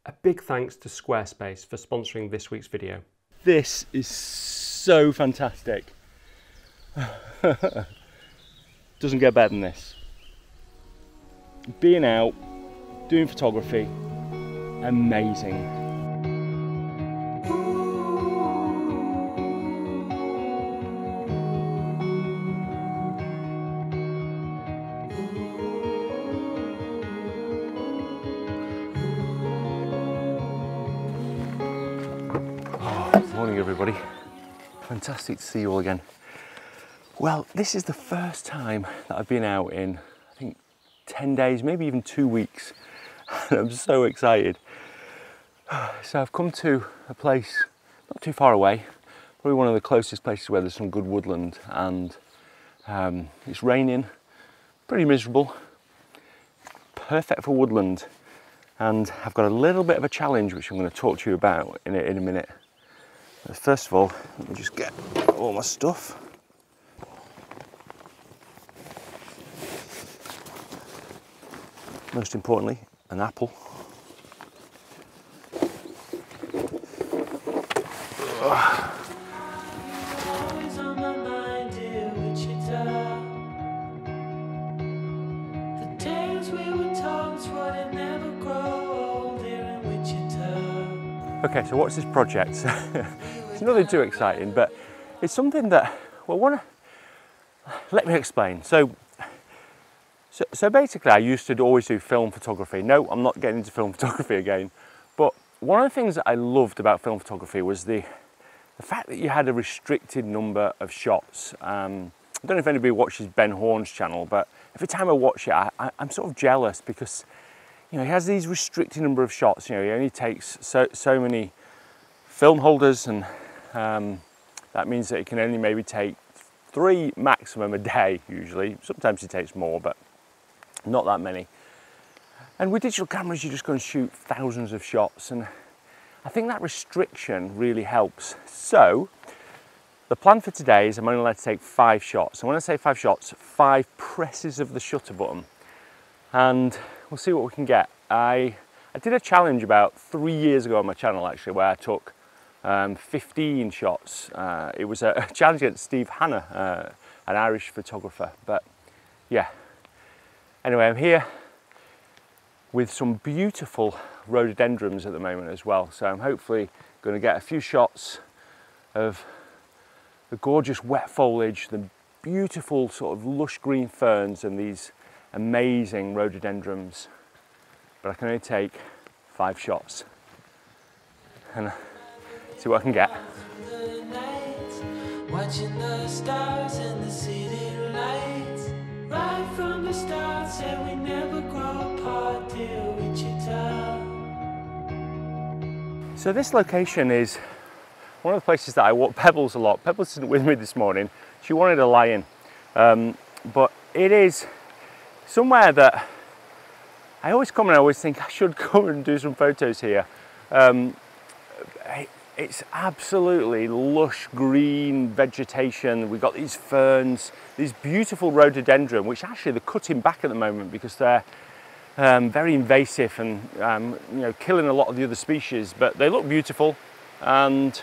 A big thanks to Squarespace for sponsoring this week's video. This is so fantastic. Doesn't get better than this. Being out, doing photography, amazing. Morning everybody, fantastic to see you all again. Well, this is the first time that I've been out in, I think, 10 days, maybe even 2 weeks. I'm so excited. So I've come to a place not too far away, probably one of the closest places where there's some good woodland, and it's raining, pretty miserable, perfect for woodland. And I've got a little bit of a challenge which I'm going to talk to you about in a minute. First of all, let me just get all my stuff. Most importantly, an apple. Okay, so what's this project? It's nothing too exciting, but it's something that, well, let me explain. So basically I used to always do film photography. No, I'm not getting into film photography again, but one of the things that I loved about film photography was the fact that you had a restricted number of shots. I don't know if anybody watches Ben Horn's channel, but every time I watch it, I'm sort of jealous because, you know, he has these restricted number of shots. You know, he only takes so many film holders, and that means that he can only maybe take 3 maximum a day usually. Sometimes he takes more, but not that many. And with digital cameras, you just go and shoot thousands of shots, and I think that restriction really helps. So the plan for today is I'm only allowed to take 5 shots. And when I say 5 shots, 5 presses of the shutter button, and we'll see what we can get. I did a challenge about 3 years ago on my channel actually, where I took 15 shots. It was a challenge against Steve Hanna, an Irish photographer. But yeah, anyway, I'm here with some beautiful rhododendrons at the moment as well. So I'm hopefully going to get a few shots of the gorgeous wet foliage, the beautiful sort of lush green ferns, and these amazing rhododendrons. But I can only take 5 shots and see what I can get. Watching the stars and the city lights, right from the start, said we never grow apart, dear Wichita. So this location is one of the places that I walk. Pebbles a lot. Pebbles isn't with me this morning. She wanted a lie-in, but it is somewhere that I always come and I always think I should come and do some photos here. It's absolutely lush green vegetation. We've got these ferns, these beautiful rhododendron, which actually they're cutting back at the moment because they're very invasive and you know, killing a lot of the other species, but they look beautiful. And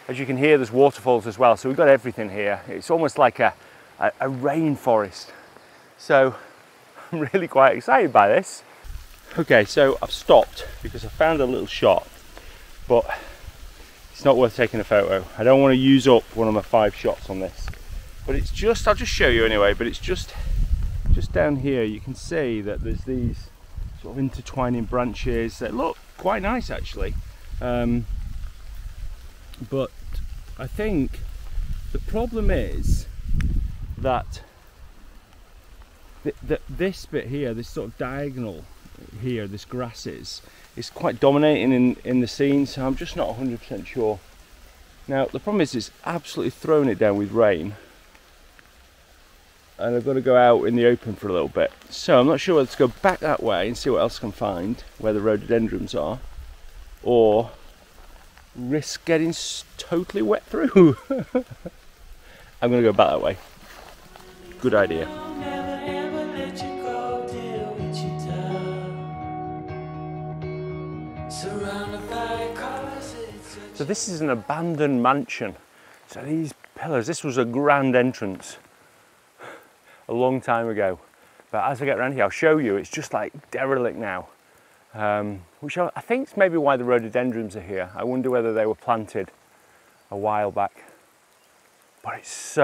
as you can hear, there's waterfalls as well. So we've got everything here. It's almost like a rainforest. So I'm really quite excited by this. Okay, so I've stopped because I found a little shot, but it's not worth taking a photo. I don't want to use up one of my 5 shots on this. But it's just, I'll just show you anyway, but it's just down here. You can see that there's these sort of intertwining branches that look quite nice actually. But I think the problem is that this bit here, this sort of diagonal here, this grasses, is quite dominating in the scene, so I'm just not 100% sure. Now the problem is it's absolutely thrown it down with rain, and I've got to go out in the open for a little bit, so I'm not sure whether to go back that way and see what else I can find where the rhododendrons are, or risk getting totally wet through. I'm going to go back that way. Good idea. So this is an abandoned mansion. So these pillars, this was a grand entrance a long time ago. But as I get around here, I'll show you, it's just like derelict now. Which I think is maybe why the rhododendrons are here. I wonder whether they were planted a while back. But it's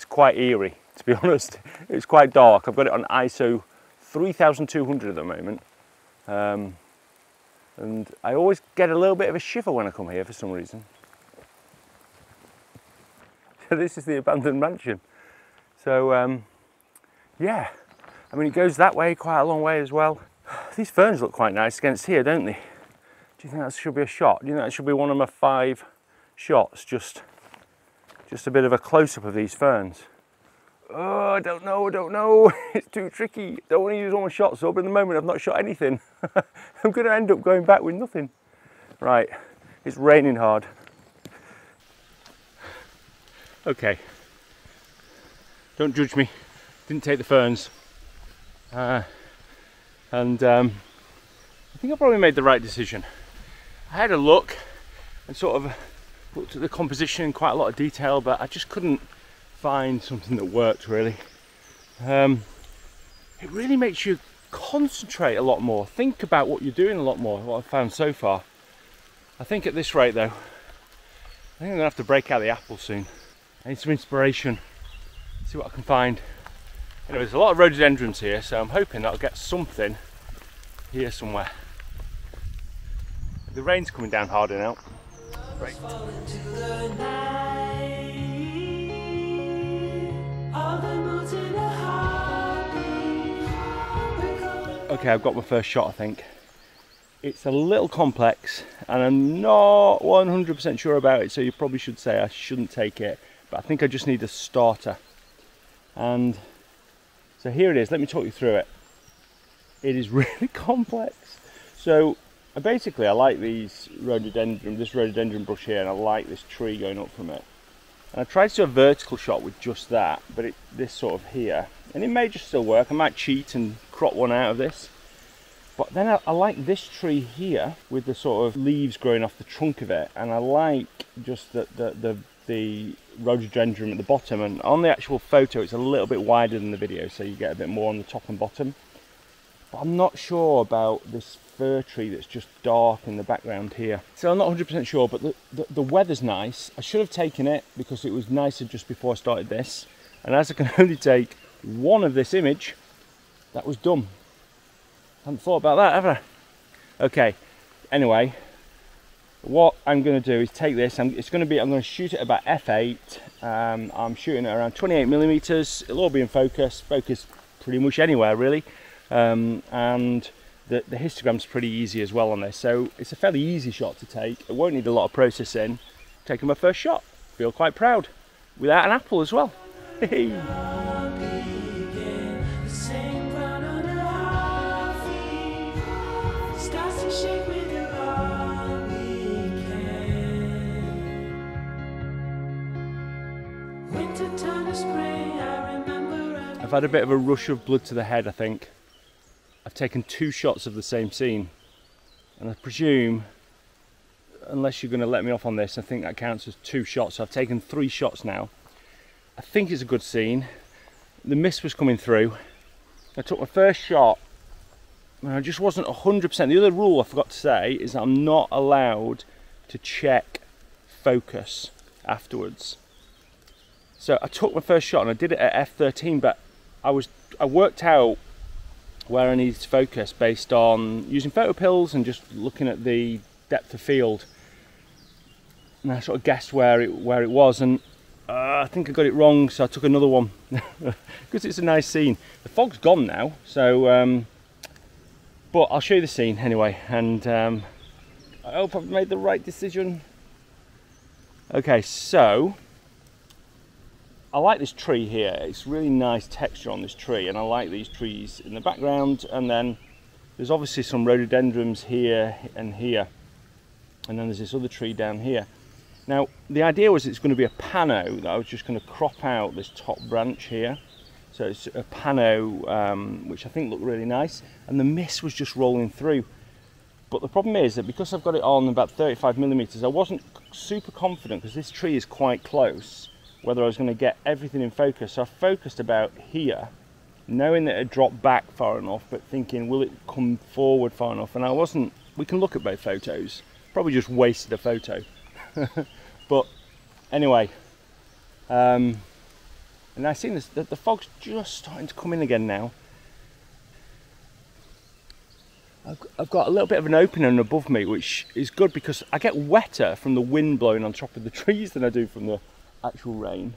quite eerie, to be honest. It's quite dark. I've got it on ISO 3200 at the moment. And I always get a little bit of a shiver when I come here for some reason. So this is the abandoned mansion. So yeah, I mean it goes that way quite a long way as well. These ferns look quite nice against here, don't they? Do you think that should be a shot? Do you think that should be one of my 5 shots? Just a bit of a close-up of these ferns. Oh, I don't know. It's too tricky. Don't want to use all my shots up. At the moment, I've not shot anything. I'm going to end up going back with nothing. Right, it's raining hard. Okay. Don't judge me. Didn't take the ferns. I think I probably made the right decision. I had a look and sort of looked at the composition in quite a lot of detail, but I just couldn't find something that worked really. It really makes you concentrate a lot more, think about what you're doing a lot more, what I've found so far. I think at this rate though, I think I'm gonna have to break out the apple soon. I need some inspiration, see what I can find. Anyway, there's a lot of rhododendrons here, so I'm hoping that I'll get something here somewhere. The rain's coming down harder now. Great. Okay, I've got my first shot, I think. It's a little complex and I'm not 100% sure about it, so you probably should say I shouldn't take it, but I think I just need a starter. And so here it is, let me talk you through it. It is really complex. So basically I like this rhododendron bush here, and I like this tree going up from it. And I tried to do a vertical shot with just that, but this sort of here, and it may just still work. I might cheat and crop one out of this. But then I like this tree here with the sort of leaves growing off the trunk of it, and I like just the rhododendron at the bottom. And on the actual photo it's a little bit wider than the video, so you get a bit more on the top and bottom. But I'm not sure about this fir tree that's just dark in the background here. So I'm not 100% sure, but the weather's nice. I should have taken it because it was nicer just before I started this. And as I can only take one of this image, that was dumb. I hadn't thought about that, have I? Okay, anyway, what I'm going to do is take this. I'm going to shoot it about f8. I'm shooting it around 28mm. It'll all be in focus pretty much anywhere really. And the histogram's pretty easy as well on this, so it's a fairly easy shot to take. It won't need a lot of processing. Taking my first shot, feel quite proud, without an apple as well. I've had a bit of a rush of blood to the head, I think. I've taken 2 shots of the same scene, and I presume, unless you're going to let me off on this, I think that counts as 2 shots. So I've taken 3 shots now. I think it's a good scene. The mist was coming through. I took my first shot and I just wasn't 100%. The other rule I forgot to say is that I'm not allowed to check focus afterwards. So I took my first shot and I did it at f13, but I worked out where I needed to focus based on using photo pills and just looking at the depth of field. And I sort of guessed where it was, and I think I got it wrong, so I took another one because it's a nice scene. The fog's gone now, so but I'll show you the scene anyway, and I hope I've made the right decision. Okay, so I like this tree here. It's really nice texture on this tree, and I like these trees in the background. And then there's obviously some rhododendrons here and here, and then there's this other tree down here. Now the idea was it's going to be a pano that I was just going to crop out this top branch here, so it's a pano which I think looked really nice, and the mist was just rolling through. but the problem is that because I've got it on about 35mm, I wasn't super confident, because this tree is quite close, whether I was going to get everything in focus. So I focused about here, knowing that it dropped back far enough, but thinking, will it come forward far enough? And I wasn't. We can look at both photos. Probably just wasted a photo. But anyway, and I've seen this, the fog's just starting to come in again now. I've got a little bit of an opening above me, which is good because I get wetter from the wind blowing on top of the trees than I do from the actual rain.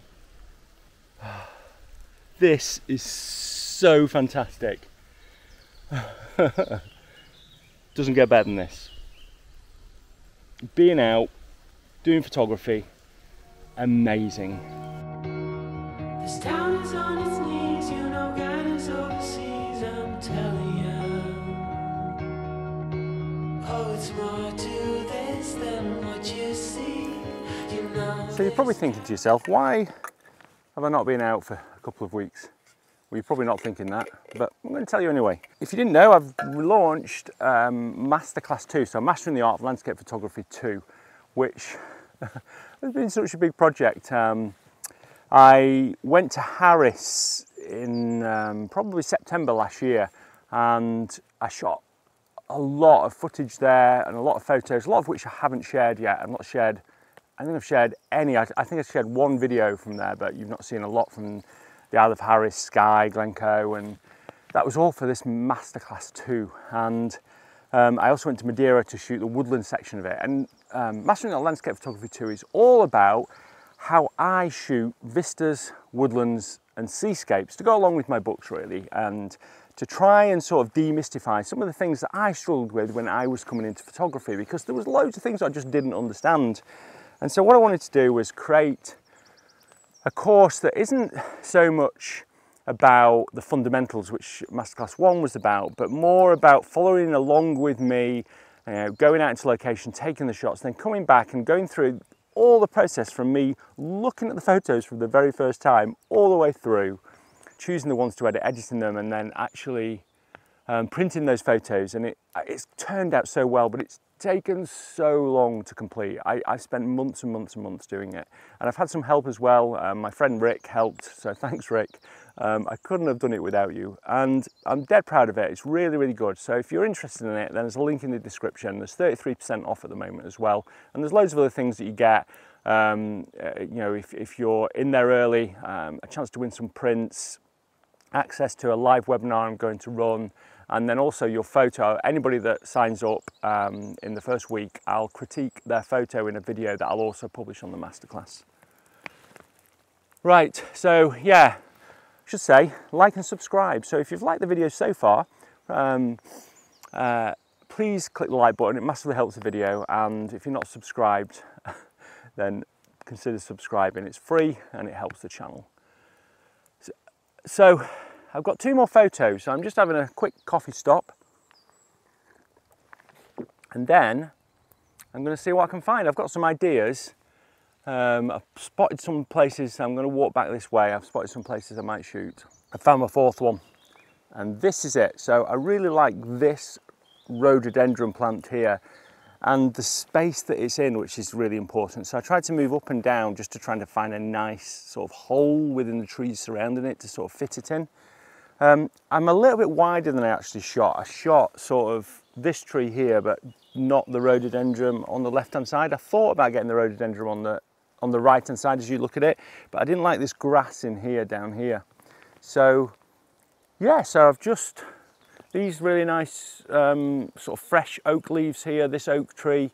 This is so fantastic. Doesn't get better than this. Being out, doing photography, amazing. This town is on its knees, you know, guidance overseas, I'm telling you. Oh, it's more to this than what you see, you know. So you're probably thinking to yourself, why have I not been out for a couple of weeks? Well, you're probably not thinking that, but I'm going to tell you anyway. If you didn't know, I've launched Masterclass 2, so Mastering the Art of Landscape Photography 2, which has been such a big project. I went to Harris in probably September last year, and I shot a lot of footage there and a lot of photos, a lot of which I haven't shared yet. I think I've shared any. I think I've shared one video from there, but you've not seen a lot from the Isle of Harris, Skye, Glencoe, and that was all for this Masterclass 2. And I also went to Madeira to shoot the woodland section of it. And Mastering the Landscape Photography 2 is all about how I shoot vistas, woodlands and seascapes to go along with my books, really, and to try and sort of demystify some of the things that I struggled with when I was coming into photography, because there was loads of things I just didn't understand. And so what I wanted to do was create a course that isn't so much about the fundamentals, which Masterclass 1 was about, but more about following along with me, going out into location, taking the shots, then coming back and going through all the process from me looking at the photos for the very first time all the way through, choosing the ones to edit, editing them, and then actually printing those photos. And it's turned out so well, but it's taken so long to complete. I spent months and months and months doing it, and I've had some help as well. My friend Rick helped, so thanks Rick. I couldn't have done it without you, and I'm dead proud of it. It's really, really good. So if you're interested in it, then there's a link in the description. There's 33% off at the moment as well, and there's loads of other things that you get. You know, if you're in there early, a chance to win some prints, access to a live webinar I'm going to run, and then also your photo. Anybody that signs up in the first week, I'll critique their photo in a video that I'll also publish on the Masterclass. Right, so yeah, I should say like and subscribe. So if you've liked the video so far, please click the like button. It massively helps the video, and if you're not subscribed, then consider subscribing. It's free and it helps the channel. So I've got 2 more photos, so I'm just having a quick coffee stop, and then I'm going to see what I can find. I've got some ideas. I've spotted some places. I'm going to walk back this way. I've spotted some places I might shoot. I found my 4th one, and this is it. So I really like this rhododendron plant here and the space that it's in, which is really important. So I tried to move up and down just to try to find a nice sort of hole within the trees surrounding it to sort of fit it in. I'm a little bit wider than I actually shot. I shot sort of this tree here, but not the rhododendron on the left-hand side. I thought about getting the rhododendron on the right-hand side as you look at it, but I didn't like this grass in here, down here. So yeah, so I've just, these really nice sort of fresh oak leaves here, this oak tree,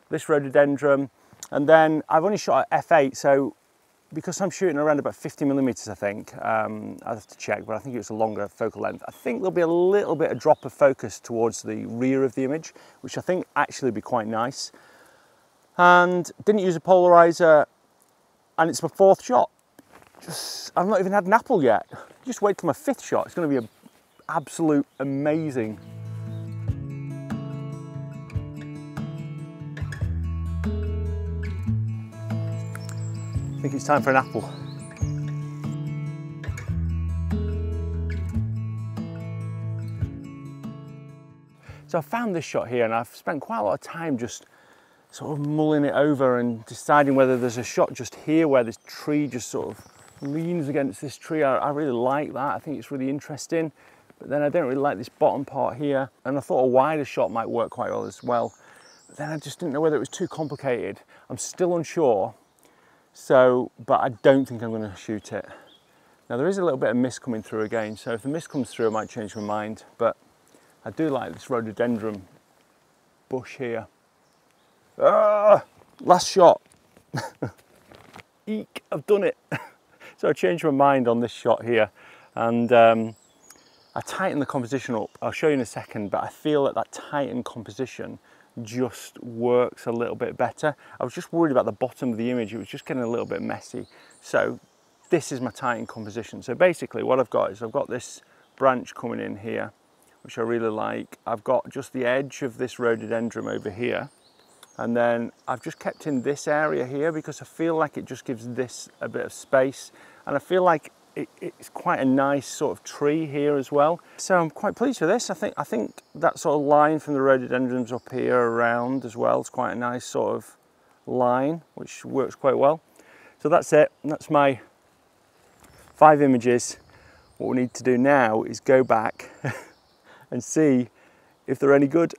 this rhododendron, and then I've only shot at f8, so because I'm shooting around about 50mm, I think, I'll have to check, but I think it was a longer focal length. I think there'll be a little bit of drop of focus towards the rear of the image, which I think actually would be quite nice. And didn't use a polarizer, and it's my 4th shot. I've not even had an apple yet. Just wait till my 5th shot. It's going to be an absolute amazing. I think it's time for an apple. So I found this shot here and I've spent quite a lot of time just sort of mulling it over and deciding whether there's a shot just here where this tree just sort of leans against this tree. I really like that. I think it's really interesting. But then I don't really like this bottom part here. And I thought a wider shot might work quite well as well. But then I just didn't know whether it was too complicated. I'm still unsure. So, but I don't think I'm going to shoot it. Now there is a little bit of mist coming through again. So if the mist comes through, I might change my mind. But I do like this rhododendron bush here. Last shot. Eek, I've done it. So I changed my mind on this shot here and I tightened the composition up. I'll show you in a second, but I feel that that tightened composition just works a little bit better. I was just worried about the bottom of the image. It was just getting a little bit messy. So this is my tightened composition. So basically what I've got is I've got this branch coming in here, which I really like. I've got just the edge of this rhododendron over here. And then I've just kept in this area here because I feel like it just gives this a bit of space. And I feel like it's quite a nice sort of tree here as well. So I'm quite pleased with this. I think that sort of line from the rhododendrons up here around as well is quite a nice sort of line, which works quite well. So that's it. That's my 5 images. What we need to do now is go back and see if they're any good.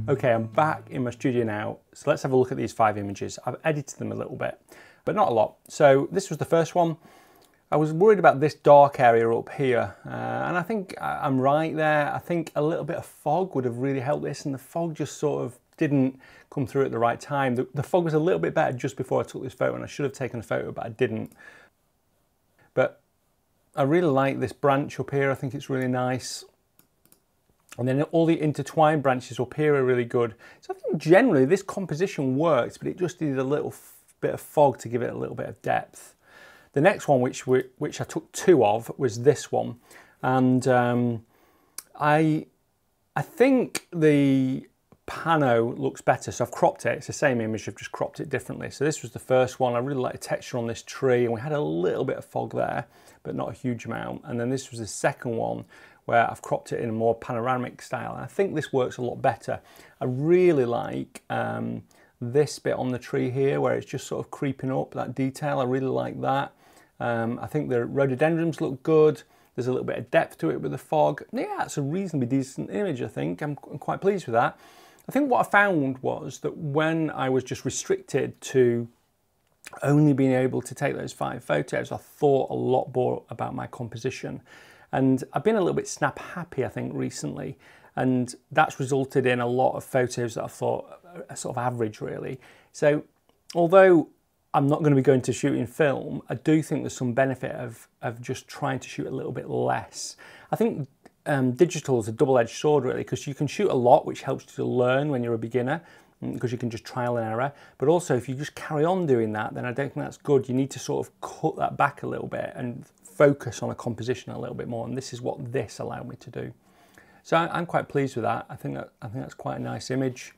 Okay, I'm back in my studio now, so let's have a look at these 5 images. I've edited them a little bit, but not a lot. So this was the first one. I was worried about this dark area up here, and I think I'm right there. I think a little bit of fog would have really helped this, and the fog just sort of didn't come through at the right time. The fog was a little bit better just before I took this photo, and I should have taken a photo, but I didn't. But I really like this branch up here. I think it's really nice. And then all the intertwined branches up here are really good. So I think generally this composition works, but it just needed a little bit of fog to give it a little bit of depth. The next one, which I took 2 of, was this one. And I think the pano looks better, so I've cropped it. It's the same image, I've just cropped it differently. So this was the first one. I really like the texture on this tree, and we had a little bit of fog there, but not a huge amount. And then this was the second one, where I've cropped it in a more panoramic style. And I think this works a lot better. I really like this bit on the tree here, where it's just sort of creeping up, that detail. I really like that. I think the rhododendrons look good. There's a little bit of depth to it with the fog. Yeah, it's a reasonably decent image, I think. I'm quite pleased with that. I think what I found was that when I was just restricted to only being able to take those 5 photos, I thought a lot more about my composition. And I've been a little bit snap happy, I think, recently. And that's resulted in a lot of photos that I thought are sort of average, really. So although I'm not going to be going to shooting film, I do think there's some benefit of just trying to shoot a little bit less. I think digital is a double-edged sword, really, because you can shoot a lot, which helps you to learn when you're a beginner, because you can just trial and error. But also, if you just carry on doing that, then I don't think that's good. You need to sort of cut that back a little bit and focus on a composition a little bit more, and this is what this allowed me to do. So I'm quite pleased with that. I think that's quite a nice image.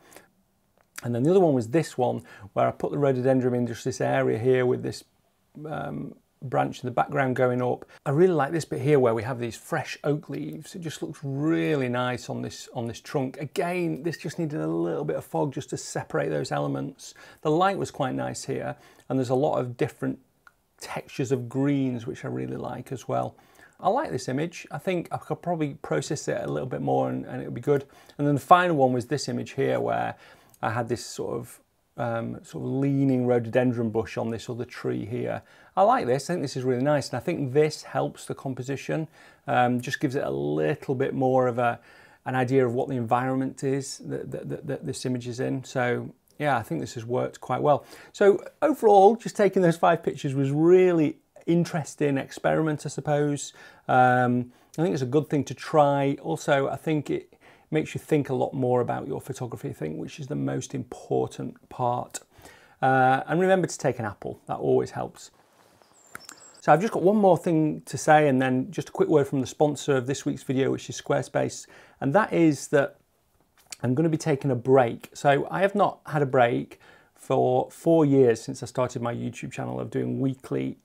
And then the other one was this one, where I put the rhododendron in just this area here with this branch in the background going up. I really like this bit here where we have these fresh oak leaves. It just looks really nice on this trunk. Again, this just needed a little bit of fog just to separate those elements. The light was quite nice here, and there's a lot of different textures of greens, which I really like as well. I like this image. I think I could probably process it a little bit more and it would be good. And then the final one was this image here, where I had this sort of leaning rhododendron bush on this other tree here. I like this. I think this is really nice, and I think this helps the composition. Just gives it a little bit more of an idea of what the environment is that this image is in. So yeah, I think this has worked quite well. So overall, just taking those 5 pictures was really interesting experiment, I suppose. I think it's a good thing to try. Also, I think it makes you think a lot more about your photography, I think, which is the most important part. And remember to take an apple. That always helps. So I've just got one more thing to say, and then just a quick word from the sponsor of this week's video, which is Squarespace. And that is that I'm going to be taking a break. So I have not had a break for 4 years since I started my YouTube channel of doing weekly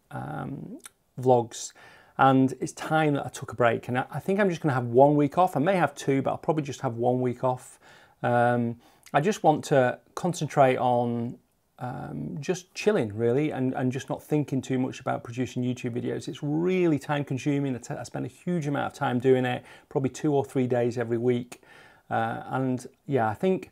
vlogs, and it's time that I took a break. And I think I'm just going to have 1 week off. I may have 2, but I'll probably just have 1 week off. I just want to concentrate on just chilling, really, and just not thinking too much about producing YouTube videos. It's really time consuming. I spend a huge amount of time doing it, probably 2 or 3 days every week. And yeah, I think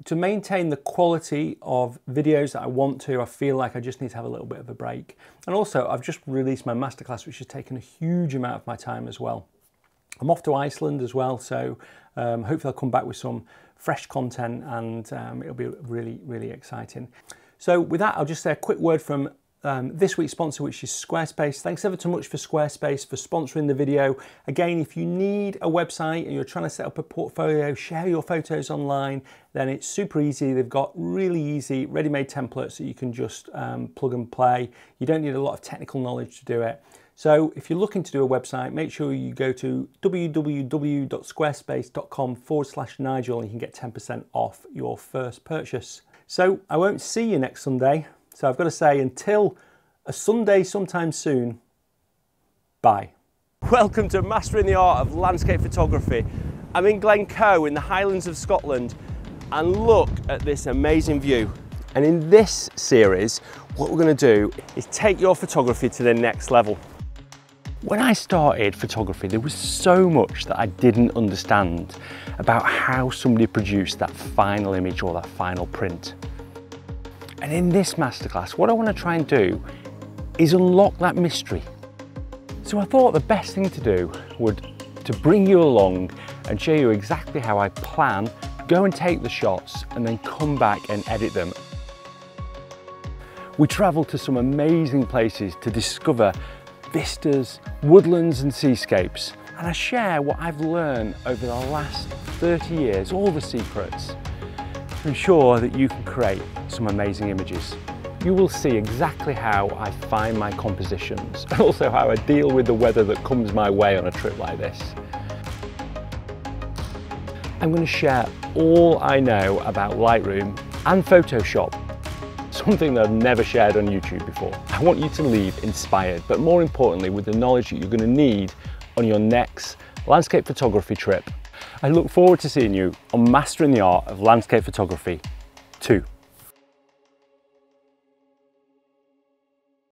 to maintain the quality of videos that I want to, I feel like I just need to have a little bit of a break. And also, I've just released my masterclass, which has taken a huge amount of my time as well. I'm off to Iceland as well, so hopefully I'll come back with some fresh content, and it'll be really, really exciting. So with that, I'll just say a quick word from this week's sponsor, which is Squarespace. Thanks ever so much for Squarespace for sponsoring the video. Again, if you need a website and you're trying to set up a portfolio, share your photos online, then it's super easy. They've got really easy ready-made templates that you can just plug and play. You don't need a lot of technical knowledge to do it. So if you're looking to do a website, make sure you go to www.squarespace.com/Nigel and you can get 10% off your first purchase. So I won't see you next Sunday. So I've got to say, until a Sunday sometime soon, bye. Welcome to Mastering the Art of Landscape Photography. I'm in Glencoe in the Highlands of Scotland, and look at this amazing view. And in this series, what we're going to do is take your photography to the next level. When I started photography, there was so much that I didn't understand about how somebody produced that final image or that final print. And in this masterclass, what I want to try and do is unlock that mystery. So I thought the best thing to do would to bring you along and show you exactly how I plan, go and take the shots, and then come back and edit them. We travel to some amazing places to discover vistas, woodlands and seascapes, and I share what I've learned over the last 30 years, all the secrets, to ensure that you can create some amazing images. You will see exactly how I find my compositions, and also how I deal with the weather that comes my way on a trip like this. I'm going to share all I know about Lightroom and Photoshop, something that I've never shared on YouTube before. I want you to leave inspired, but more importantly, with the knowledge that you're going to need on your next landscape photography trip. I look forward to seeing you on Mastering the Art of Landscape Photography 2.